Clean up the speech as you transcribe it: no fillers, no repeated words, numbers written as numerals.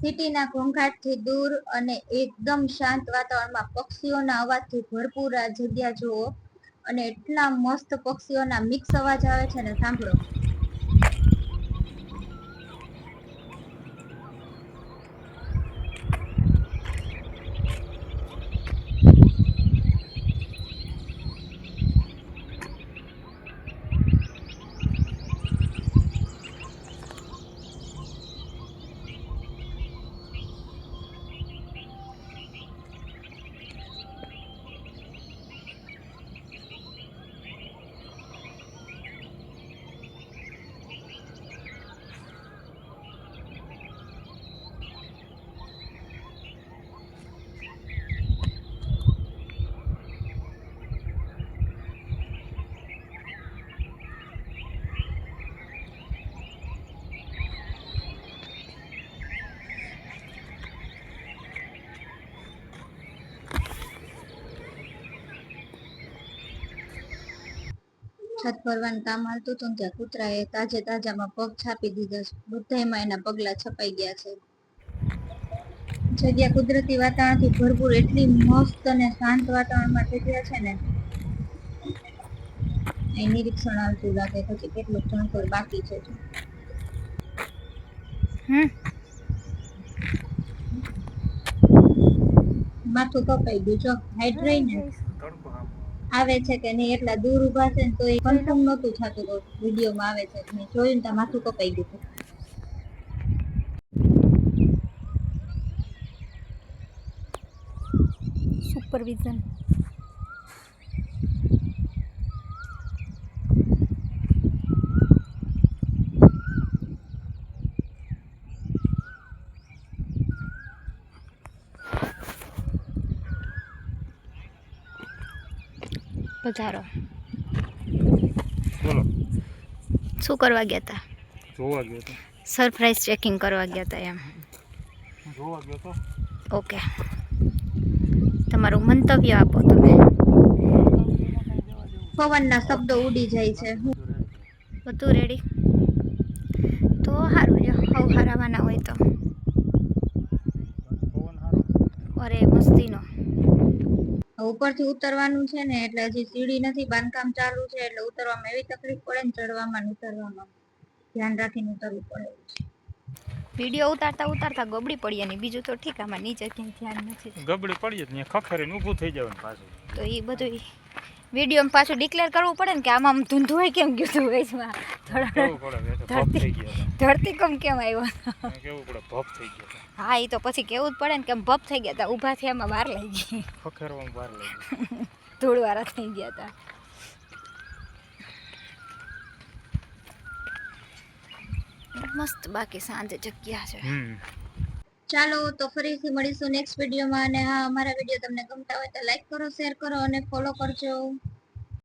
સિટીના ઘોંઘાટથી દૂર અને એકદમ શાંત વાતાવરણમાં પક્ષીઓના અવાજથી ભરપૂર આ જગ્યા જુઓ અને એટલા મસ્ત પક્ષીઓના મિક્સ અવાજ આવે છે ને, સાંભળો. છત ભરવાનું કામ હાલતું હતું ત્યાં કૂતરાએ તાજામાં પગ છાપી દીધા છે. બધાયમાં એના પગલા છપાઈ ગયા છે. જગ્યા કુદરતી વાતાવરણથી ભરપૂર એટલી મસ્ત અને શાંત વાતાવરણમાં જગ્યા છે ને, એ નિરીક્ષણ આવતું લાગે પછી કેટલું ભણતર બાકી છે. માથું કપાઈ ગયું જો. હાઈટ રહીને આવે છે કે નહીં, એટલા દૂર ઉભા છે ને તો એ કન્ફર્મ નહોતું થતું તો વિડીયોમાં આવે છે. મેં જોયું ને ત્યાં માથું કપાઈ ગયું. સુપરવિઝન. પધારો. બોલો. શું કરવા ગયા હતા? જોવા ગયો હતો. સરપ્રાઈઝ ચેકિંગ કરવા ગયા હતા એમ? જોવા ગયો હતો. ઓકે, તમારું મંતવ્ય આપો તમે. પવનના શબ્દો ઉડી જાય છે. બધું રેડી? તો સારું જો. હવ હારાવાના હોય તો અરે મસ્તીનો. ઉપરથી ઉતરવાનું છે ને, એટલે હજી સીડી નથી, બાંધકામ ચાલુ છે, એટલે ઉતરવામાં એવી તકલીફ પડે ને, ચડવામાં ઉતરવામાં ધ્યાન રાખીને ઉતરવું પડે. વિડીયો ઉતારતા ગબડી પડીએ ને, બીજું તો ઠીક, આમાં નીચે ક્યાંય ધ્યાન નથી. ગબડી પડીએ ને ખખરીને ઊભું થઈ જવાનું પાછું. તો એ બધું વિડીયોમાં પાછું ડિક્લેર કરવું પડે ને કે આમાં આમ ધૂંધું કેમ ગયું હતું વૈસમાં. ધરતીકંપ કેમ આવ્યો? કેવું પડે, ભપ થઈ ગયો. હા, એ તો પછી કેવું જ પડે ને કેમ ભપ થઈ ગયા હતા. ઊભા થયા એમાં વાર લઈ ગઈ. ખખરવામાં વાર લઈ ગઈ. ધૂળવાળા થઈ ગયા હતા. મસ્ત બાકી સાંજે જગ્યા છે. ચાલો તો ફરીથી મળીશું નેક્સ્ટ વિડીયોમાં. અને હા, અમારા વિડીયો તમને ગમતા હોય તો લાઈક કરો, શેર કરો અને ફોલો કરજો.